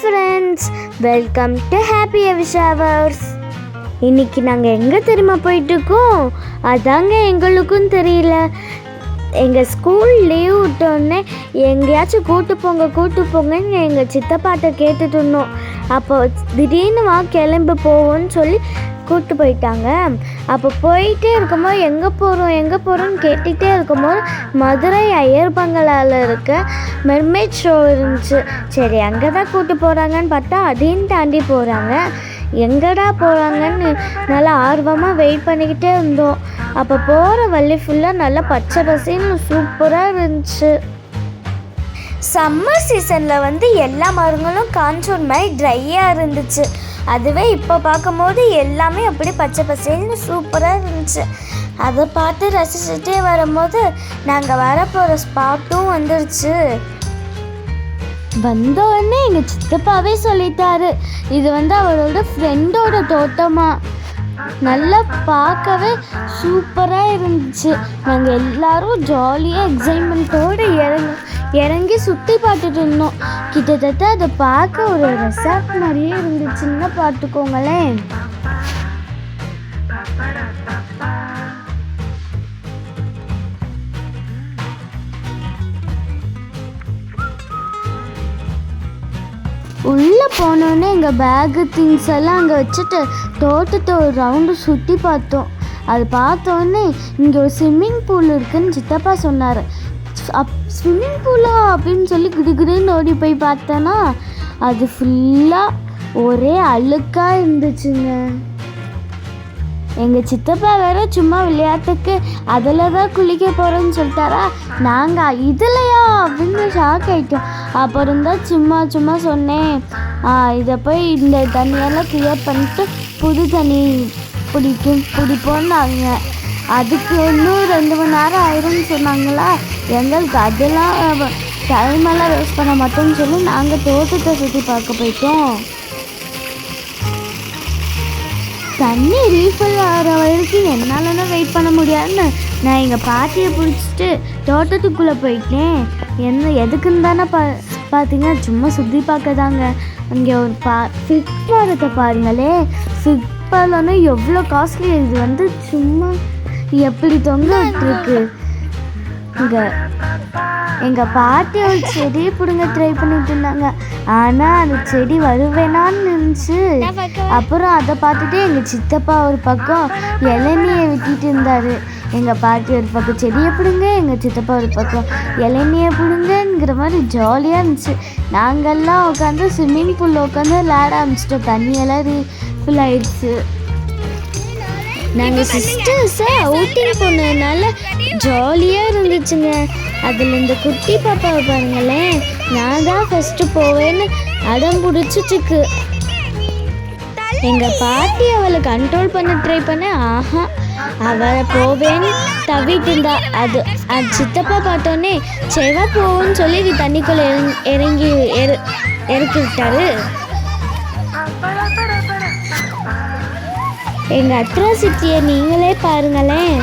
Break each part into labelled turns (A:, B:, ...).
A: Friends, welcome to happy எவிஷாவர்ஸ். இன்னைக்கு நாங்கள் எங்கே தெரியுமா போயிட்டுருக்கோம்? அதாங்க எங்களுக்கும் தெரியல. எங்கள் ஸ்கூல் லீவ் விட்டோடனே எங்கேயாச்சும் கூட்டு போங்கன்னு எங்கள் சித்தப்பாட்ட கேட்டுட்டு இருந்தோம். அப்போ திடீர்னு கிளம்பி போவோன்னு சொல்லி கூப்பிட்டு போயிட்டாங்க. அப்போ போயிட்டே இருக்கும்போது எங்கே போகிறோன்னு கேட்டுகிட்டே இருக்கும்போது மதுரை ஐயர் பங்களாவில் இருக்க மெர்மைட் ஷோ இருந்துச்சு. சரி, அங்கே தான் கூப்பிட்டு போகிறாங்கன்னு பார்த்தா அதையும் தாண்டி போகிறாங்க. எங்கடா போகிறாங்கன்னு நல்லா ஆர்வமாக வெயிட் பண்ணிக்கிட்டே இருந்தோம். அப்போ போகிற வழி ஃபுல்லாக நல்லா பச்சை பசேன்னு சூப்பராக இருந்துச்சு. சம்மர் சீசனில் எல்லா மரங்களும் காஞ்சோன் மாதிரி ட்ரையாக இருந்துச்சு. அதுவே இப்போ பார்க்கும்போது எல்லாமே அப்படி பச்சை பசேல்னு சூப்பராக இருந்துச்சு. அதை பார்த்து ரசிச்சுட்டே வரும்போது நாங்கள் வரப்போகிற ஸ்பாட்டும் வந்துருச்சு. வந்தோடனே எங்கள் சித்தப்பாவே சொல்லிட்டாரு, இது அவரோட ஃப்ரெண்டோட தோட்டமா. நல்லா பார்க்கவே சூப்பராக இருந்துச்சு. நாங்கள் எல்லாரும் ஜாலியாக எக்ஸைட்மெண்ட்டோடு இறங்கி சுற்றி பார்த்துட்டு இருந்தோம். கிட்டத்தட்ட அதை பார்க்க ஒரு ரெசார்ட் மாதிரியே இருந்துச்சுன்னு பார்த்துக்கோங்களேன். உள்ளே போனோடனே எங்கள் பேகு திங்ஸ் எல்லாம் அங்கே வச்சுட்டு தோட்டத்தை ஒரு ரவுண்டு சுற்றி பார்த்தோம். அது பார்த்தோன்னே இங்கே ஒரு ஸ்விம்மிங் பூல் இருக்குதுன்னு சித்தப்பா சொன்னார். ஸ்விம்மிங் பூலா அப்படின்னு சொல்லி குடுகுடுன்னு ஓடி போய் பார்த்தோன்னா அது ஃபுல்லாக ஒரே அழுக்காக இருந்துச்சுங்க. எங்கள் சித்தப்பா வேற சும்மா விளையாட்டுக்கு அதில் தான் குளிக்க போகிறோன்னு சொல்லிட்டாரா. நாங்கள் இதுலையா அப்படின்னு ஷாக் ஆகிட்டோம். அப்புறம் தான் சும்மா சொன்னேன், இதை போய் இந்த தண்ணியெல்லாம் கிளியர் பண்ணிட்டு புது தண்ணி பிடிப்போன்னாங்க. அதுக்கு இன்னும் 2 மணி நேரம் ஆயிரும்னு சொன்னாங்களா. எங்களுக்கு அதெல்லாம் டைமெல்லாம் வேஸ்ட் பண்ண மாட்டோம்னு சொல்லி நாங்கள் தோட்டத்தை சுற்றி பார்க்க போயிட்டோம். தண்ணி ரீஃபில் ஆகிற வரைக்கும் என்னாலலாம் வெயிட் பண்ண முடியாதுன்னு நான் எங்கள் பாட்டியை பிடிச்சிட்டு தோட்டத்துக்குள்ளே போயிட்டேன். எதுக்குன்னு தானே பார்த்தீங்கன்னா சும்மா சுற்றி பார்க்க தாங்க. இங்கே ஒரு ஃபிக் மரத்தை பாருங்களே. ஃபிக் பழம்னா எவ்வளோ காஸ்ட்லி. இது சும்மா எப்படி தொங்கிட்டுருக்கு. இங்கே எங்கள் பாட்டி ஒரு செடியை பிடுங்க ட்ரை பண்ணிட்டு இருந்தாங்க. ஆனால் அந்த செடி வருவேனான்னு இருந்துச்சு. அப்புறம் அதை பார்த்துட்டு எங்கள் சித்தப்பா ஒரு பக்கம் இளநியை விட்டிட்டு இருந்தார். எங்கள் பாட்டி ஒரு பக்கம் செடியை பிடுங்க, எங்கள் சித்தப்பா ஒரு பக்கம் இளநியை பிடுங்கிற மாதிரி ஜாலியாக இருந்துச்சு. நாங்கள்லாம் உட்காந்து ஸ்விம்மிங் பூலில் உட்காந்து விளையாட ஆரம்பிச்சிட்டோம். தண்ணியெல்லாம் ரீஃபில் ஆயிடுச்சு. நாங்கள் சிஸ்டர்ஸை அவுட்டிங் போனதுனால ஜாலியாக இருந்துச்சுங்க. அதில் இந்த குட்டி பாப்பாவை பாருங்களேன், நான் தான் ஃபஸ்ட்டு போவேன்னு அடம் பிடிச்சிட்டுருக்கு. எங்கள் பாட்டி அவளை கண்ட்ரோல் பண்ண ட்ரை பண்ண, அவளை போவேன்னு தவிட்டு இருந்தா. அது சித்தப்பா பார்த்தோன்னே செவா போவோன்னு சொல்லி இது தண்ணிக்குள்ளே இறக்கி விட்டாரு. எங்கள் அட்ராசிட்டியை நீங்களே பாருங்களேன்.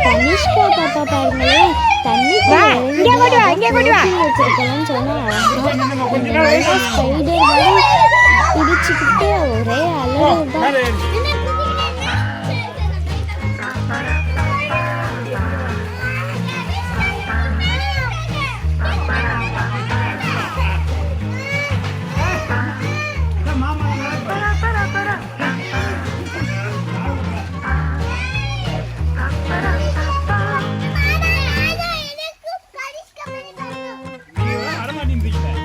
A: தனிஷ்கா பாப்பா பாருங்களேன், தண்ணி வச்சிருக்கலாம்னு சொன்னா பிடிச்சுக்கிட்டு ஒரே அளவு தான்.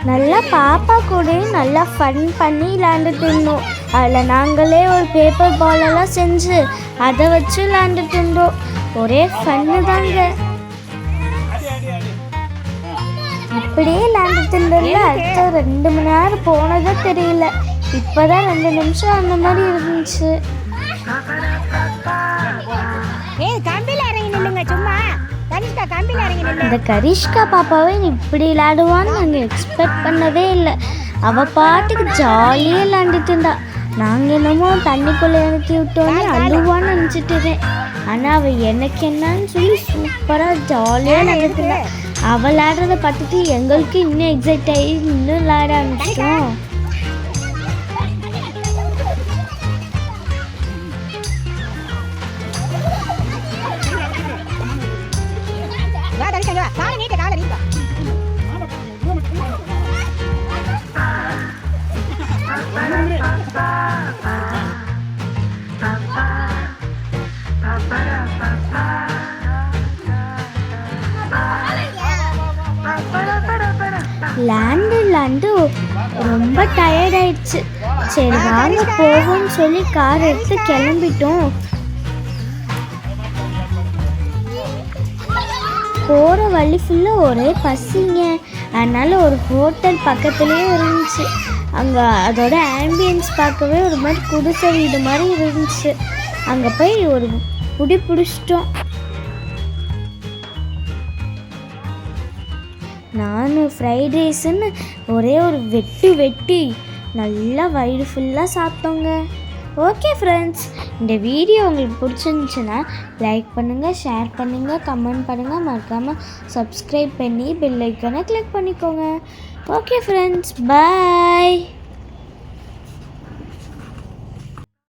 A: நல்லா பாப்பா கூட நல்லா ஃபன் பண்ணி விளையாண்டுட்டு இருந்தோம். அதில் நாங்களே ஒரு பேப்பர் பாலெல்லாம் செஞ்சு அதை வச்சு விளையாண்டுட்டு இருந்தோம். ஒரே ஃபன்னு தாங்க. அப்படியே விளையாண்டுட்டு இருந்தோம்ல. அடுத்த 2 மணி நேரம் போனதே தெரியல. இப்போதான் 2 நிமிஷம் அந்த மாதிரி இருந்துச்சு. கம்பியில் இறங்கி இந்த கரிஷ்கா பாப்பாவே இப்படி விளையாடுவான்னு நாங்கள் எக்ஸ்பெக்ட் பண்ணவே இல்லை. அவள் பாட்டுக்கு ஜாலியாக விளையாண்டுட்டு இருந்தா. நாங்கள் என்னமோ தண்ணிக்குள்ளே இறக்கி விட்டோன்னே அழுவான்னு நினச்சிட்டுறேன். ஆனால் அவள் எனக்கு என்னன்னு சொல்லி சூப்பராக ஜாலியாக விளையாண்டுட்டு அவள் விளையாடுறத பார்த்துட்டு எங்களுக்கு இன்னும் எக்ஸைட் ஆகி இன்னும் விளையாட ஆரம்பிச்சிட்டோம். லேண்டு ரொம்ப டயர்ட் ஆயிடுச்சு. சரி வாங்க போவோம்னு சொல்லி கார் எடுத்து கிளம்பிட்டோம். போகிற வழி ஃபுல்லாக ஒரே பசிங்க. அதனால் ஒரு ஹோட்டல் பக்கத்துலேயே இருந்துச்சு. அங்கே அதோட ஆம்பியன்ஸ் பார்க்கவே ஒரு மாதிரி குடிசை வீடு மாதிரி இருந்துச்சு. அங்கே போய் ஒரு பிடிச்சிட்டோம். நான் ஃப்ரைட் ரைஸுன்னு ஒரே ஒரு வெட்டி நல்லா வயிறு ஃபுல்லாக சாப்பிட்டோங்க. ஓகே ஃப்ரெண்ட்ஸ், இந்த வீடியோ உங்களுக்கு பிடிச்சிருந்துச்சுன்னா லைக் பண்ணுங்கள், ஷேர் பண்ணுங்கள், கமெண்ட் பண்ணுங்கள், மறக்காமல் சப்ஸ்கிரைப் பண்ணி பெல் ஐக்கானை கிளிக் பண்ணிக்கோங்க. ஓகே ஃப்ரெண்ட்ஸ், பாய்.